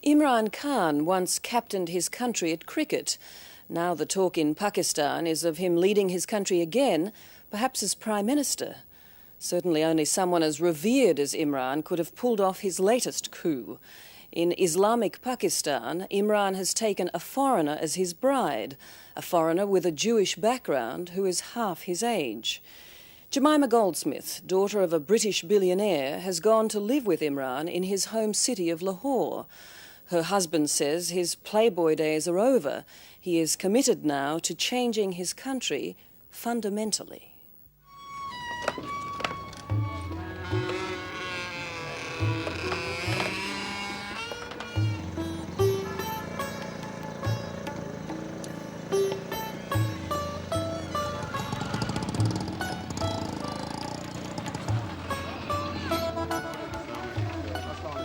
Imran Khan once captained his country at cricket. Now the talk in Pakistan is of him leading his country again, perhaps as Prime Minister. Certainly only someone as revered as Imran could have pulled off his latest coup. In Islamic Pakistan, Imran has taken a foreigner as his bride, a foreigner with a Jewish background who is half his age. Jemima Goldsmith, daughter of a British billionaire, has gone to live with Imran in his home city of Lahore. Her husband says his playboy days are over. He is committed now to changing his country fundamentally.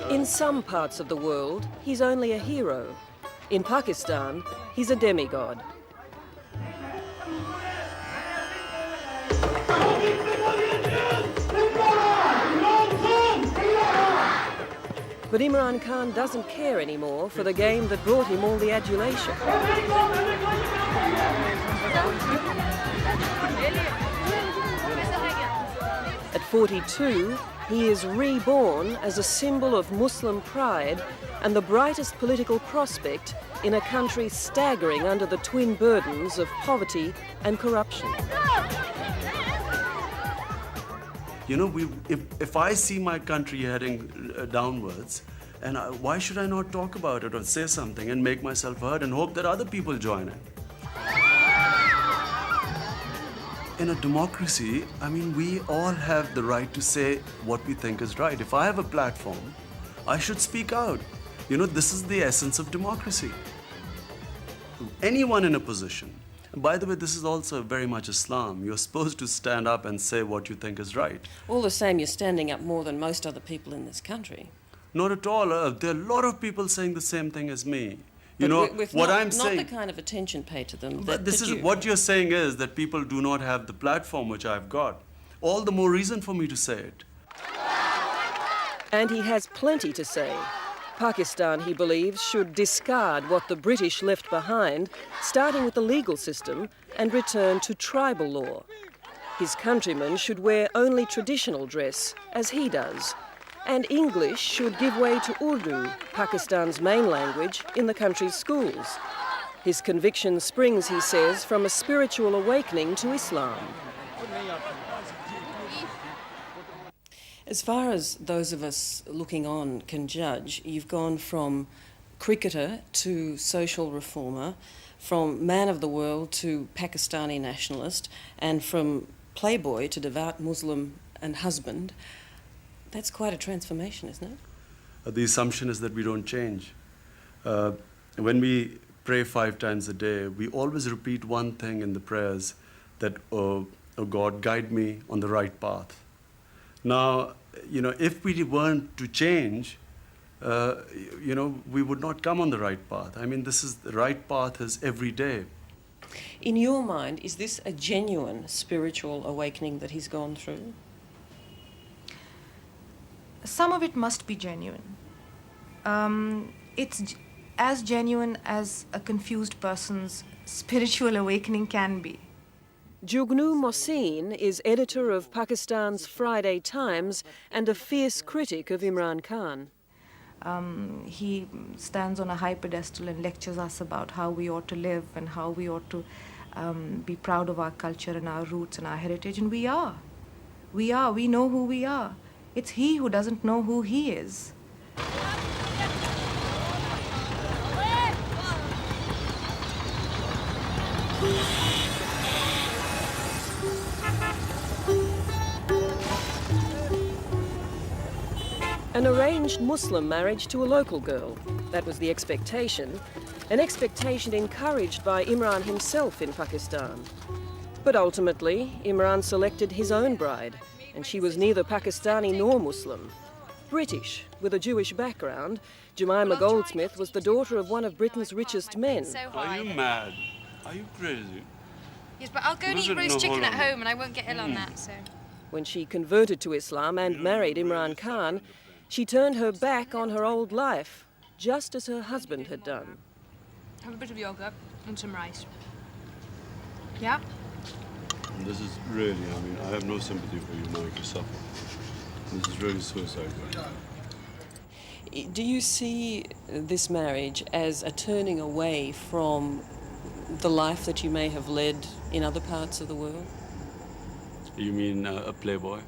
In some parts of the world, he's only a hero. In Pakistan, he's a demigod. But Imran Khan doesn't care anymore for the game that brought him all the adulation. At 42, he is reborn as a symbol of Muslim pride and the brightest political prospect in a country staggering under the twin burdens of poverty and corruption. You know, if I see my country heading downwards, and why should I not talk about it or say something and make myself heard and hope that other people join in? In a democracy, I mean, we all have the right to say what we think is right. If I have a platform, I should speak out. You know, this is the essence of democracy. Anyone in a position. And by the way, this is also very much Islam. You're supposed to stand up and say what you think is right. All the same, you're standing up more than most other people in this country. Not at all. There are a lot of people saying the same thing as me. You but know, with what not, I'm saying... Not the kind of attention paid to them. But this is what you're saying is that people do not have the platform which I've got. All the more reason for me to say it. And he has plenty to say. Pakistan, he believes, should discard what the British left behind, starting with the legal system, and return to tribal law. His countrymen should wear only traditional dress, as he does. And English should give way to Urdu, Pakistan's main language, in the country's schools. His conviction springs, he says, from a spiritual awakening to Islam. As far as those of us looking on can judge, you've gone from cricketer to social reformer, from man of the world to Pakistani nationalist, and from playboy to devout Muslim and husband. That's quite a transformation, isn't it? The assumption is that we don't change. When we pray 5 times a day, we always repeat one thing in the prayers, that, oh God, guide me on the right path. Now, you know, if we weren't to change, you know, we would not come on the right path. I mean, the right path is every day. In your mind, is this a genuine spiritual awakening that he's gone through? Some of it must be genuine. It's as genuine as a confused person's spiritual awakening can be. Jugnu Mohsin is editor of Pakistan's Friday Times and a fierce critic of Imran Khan. He stands on a high pedestal and lectures us about how we ought to live and how we ought to be proud of our culture and our roots and our heritage, and we are. We know who we are. It's he who doesn't know who he is. An arranged Muslim marriage to a local girl. That was the expectation. An expectation encouraged by Imran himself in Pakistan. But ultimately, Imran selected his own bride, and she was neither Pakistani nor Muslim. British, with a Jewish background, Jemima Goldsmith was the daughter of one of Britain's richest men. Are you mad? Are you crazy? Yes, but I'll go and eat roast chicken at home and I won't get ill on that, so... When she converted to Islam and married Imran Khan, she turned her back on her old life just as her husband had done. Have a bit of yogurt and some rice. Yeah? This is really, I mean, I have no sympathy for you, Mike, you suffer. This is really suicide. Do you see this marriage as a turning away from the life that you may have led in other parts of the world? You mean a playboy?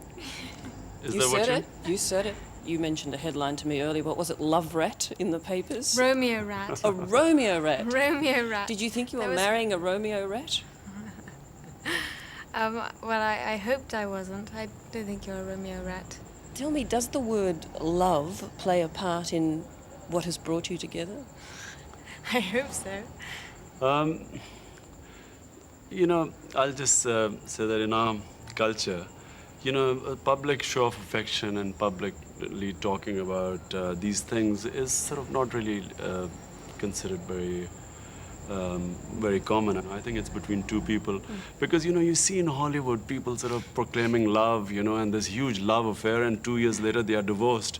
Is You that what said you... it. You said it. You mentioned a headline to me earlier. What was it? Love rat in the papers? Romeo rat. A Romeo rat. Romeo rat. Did you think you were There was- marrying a Romeo rat? Well, I hoped I wasn't. I don't think you're a Romeo rat. Tell me, does the word love play a part in what has brought you together? I hope so. You know, I'll just say that in our culture, you know, a public show of affection and publicly talking about these things is sort of not really considered very common. I think it's between two people. Because, you know, you see in Hollywood people sort of proclaiming love, you know, and this huge love affair, and 2 years later they are divorced.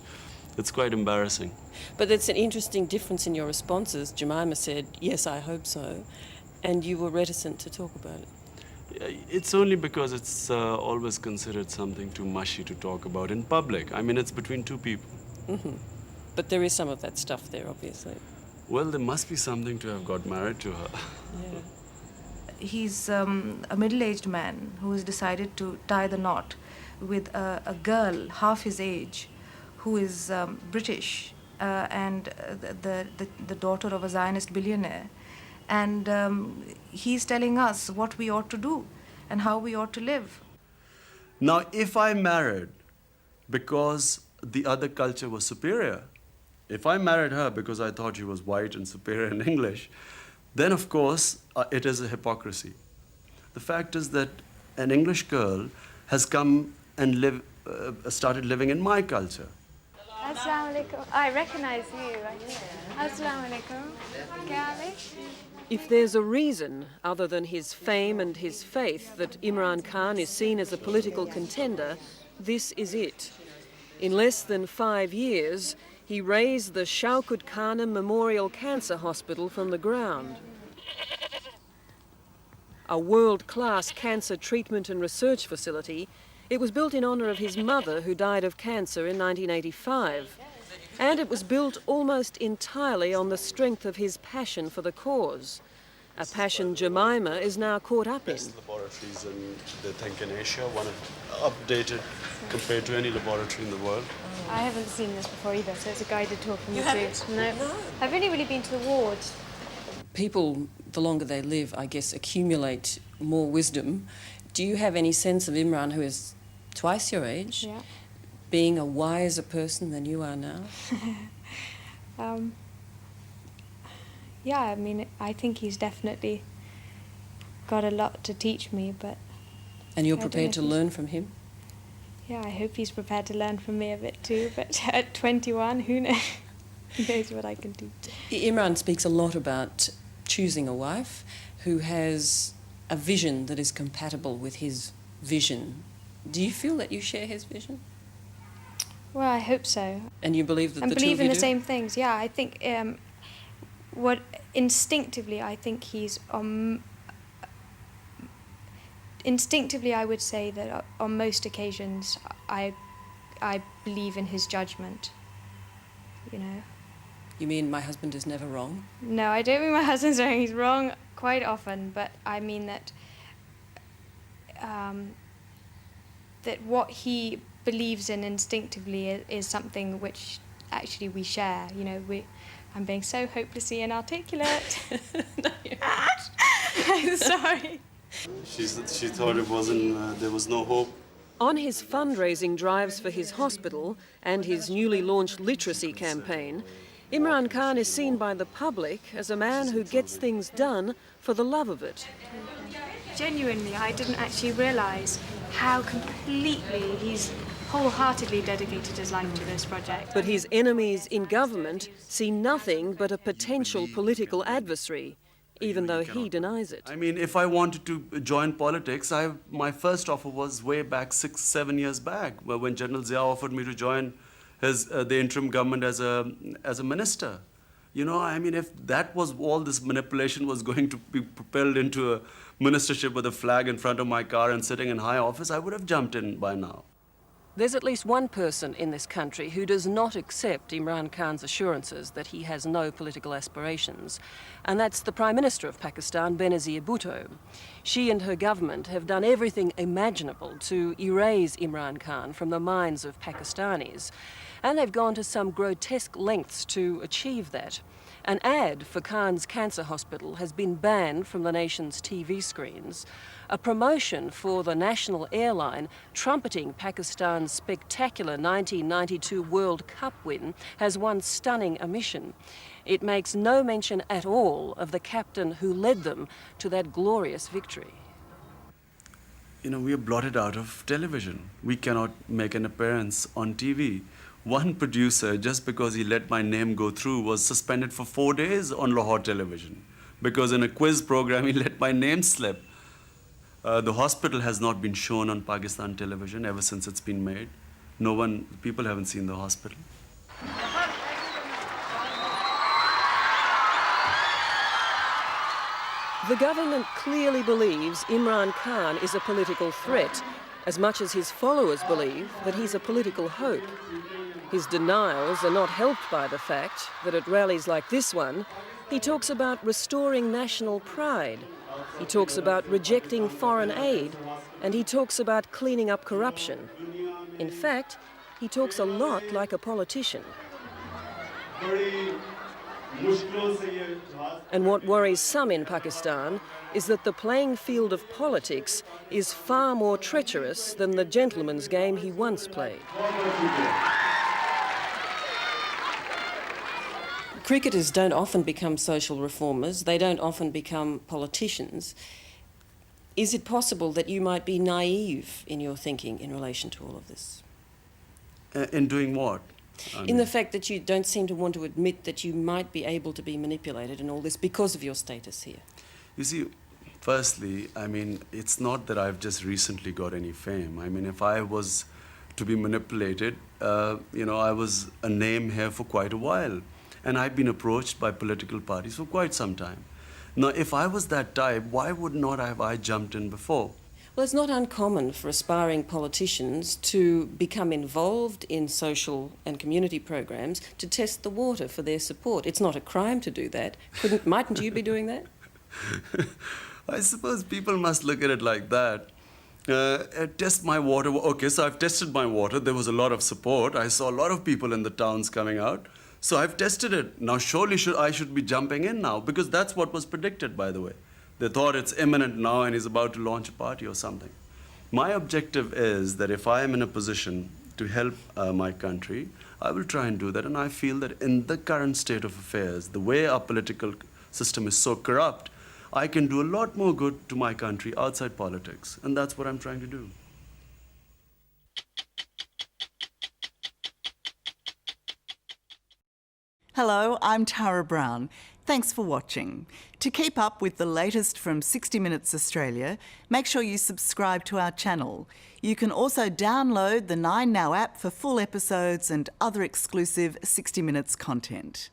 It's quite embarrassing. But it's an interesting difference in your responses. Jemima said, yes, I hope so. And you were reticent to talk about it. It's only because it's always considered something too mushy to talk about in public. I mean, it's between two people. But there is some of that stuff there, obviously. Well, there must be something to have got married to her. Yeah. He's a middle-aged man who has decided to tie the knot with a girl half his age who is British and the daughter of a Zionist billionaire. And he's telling us what we ought to do and how we ought to live. Now, if I married because the other culture was superior, if I married her because I thought she was white and superior in English, then of course it is a hypocrisy. The fact is that an English girl has come and started living in my culture. Assalamu alaikum. I recognize you. Assalamu alaikum. Kya If there's a reason, other than his fame and his faith, that Imran Khan is seen as a political contender, this is it. In less than 5 years, he raised the Shaukat Khanum Memorial Cancer Hospital from the ground. A world-class cancer treatment and research facility, it was built in honour of his mother, who died of cancer in 1985. And it was built almost entirely on the strength of his passion for the cause. A passion Jemima is now caught up in. Best laboratories in, they think, in Asia, one of updated compared to any laboratory in the world. I haven't seen this before either, so it's a guided tour from the zoo. No. I've only really been to the wards. People, the longer they live, I guess, accumulate more wisdom. Do you have any sense of Imran, who is twice your age, Yeah. being a wiser person than you are now? Yeah, I mean, I think he's definitely got a lot to teach me, but And you're I don't prepared to know if he's- learn from him? yeah, I hope he's prepared to learn from me a bit too. But at 21, who knows? Who knows what I can teach? Imran speaks a lot about choosing a wife who has a vision that is compatible with his vision. Do you feel that you share his vision? Well, I hope so. And you believe that And the two believe of in you the do? same things. Yeah, I think what instinctively I think he's instinctively I would say that on most occasions I believe in his judgment. You know. You mean my husband is never wrong? No, I don't mean my husband's wrong. He's wrong quite often, but I mean that that what he believes in instinctively is something which actually we share. You know, I'm being so hopelessly inarticulate. No, you're I'm sorry. She thought it wasn't, there was no hope. On his fundraising drives for his hospital and his newly launched literacy campaign, Imran Khan is seen by the public as a man who gets things done for the love of it. Genuinely, I didn't actually realise how completely he's wholeheartedly dedicated his life to this project. But his enemies in government see nothing but a potential political adversary, even though he denies it. I mean, if I wanted to join politics, my first offer was way back 6-7 years back, when General Zia offered me to join the interim government as a minister. You know, I mean, if that was all this manipulation was going to be propelled into a ministership with a flag in front of my car and sitting in high office, I would have jumped in by now. There's at least one person in this country who does not accept Imran Khan's assurances that he has no political aspirations, and that's the Prime Minister of Pakistan, Benazir Bhutto. She and her government have done everything imaginable to erase Imran Khan from the minds of Pakistanis, and they've gone to some grotesque lengths to achieve that. An ad for Khan's cancer hospital has been banned from the nation's TV screens. A promotion for the national airline trumpeting Pakistan's spectacular 1992 World Cup win has one stunning omission. It makes no mention at all of the captain who led them to that glorious victory. You know, we are blotted out of television. We cannot make an appearance on TV. One producer, just because he let my name go through, was suspended for 4 days on Lahore television because in a quiz program he let my name slip. The hospital has not been shown on Pakistan television ever since it's been made. People haven't seen the hospital. The government clearly believes Imran Khan is a political threat, as much as his followers believe that he's a political hope. His denials are not helped by the fact that at rallies like this one, he talks about restoring national pride. He talks about rejecting foreign aid, and he talks about cleaning up corruption. In fact, he talks a lot like a politician. And what worries some in Pakistan is that the playing field of politics is far more treacherous than the gentleman's game he once played. Cricketers don't often become social reformers. They don't often become politicians. Is it possible that you might be naive in your thinking in relation to all of this? In doing what? In the fact that you don't seem to want to admit that you might be able to be manipulated in all this because of your status here. You see, firstly, I mean, it's not that I've just recently got any fame. I mean, if I was to be manipulated, I was a name here for quite a while. And I've been approached by political parties for quite some time. Now, if I was that type, why would not have I jumped in before? Well, it's not uncommon for aspiring politicians to become involved in social and community programs to test the water for their support. It's not a crime to do that. Mightn't you be doing that? I suppose people must look at it like that. Test my water. Okay, so I've tested my water. There was a lot of support. I saw a lot of people in the towns coming out. So I've tested it. Now surely I should be jumping in now, because that's what was predicted, by the way. They thought it's imminent now and he's about to launch a party or something. My objective is that if I am in a position to help my country, I will try and do that. And I feel that in the current state of affairs, the way our political system is so corrupt, I can do a lot more good to my country outside politics. And that's what I'm trying to do. Hello, I'm Tara Brown. Thanks for watching. To keep up with the latest from 60 Minutes Australia, make sure you subscribe to our channel. You can also download the 9Now app for full episodes and other exclusive 60 Minutes content.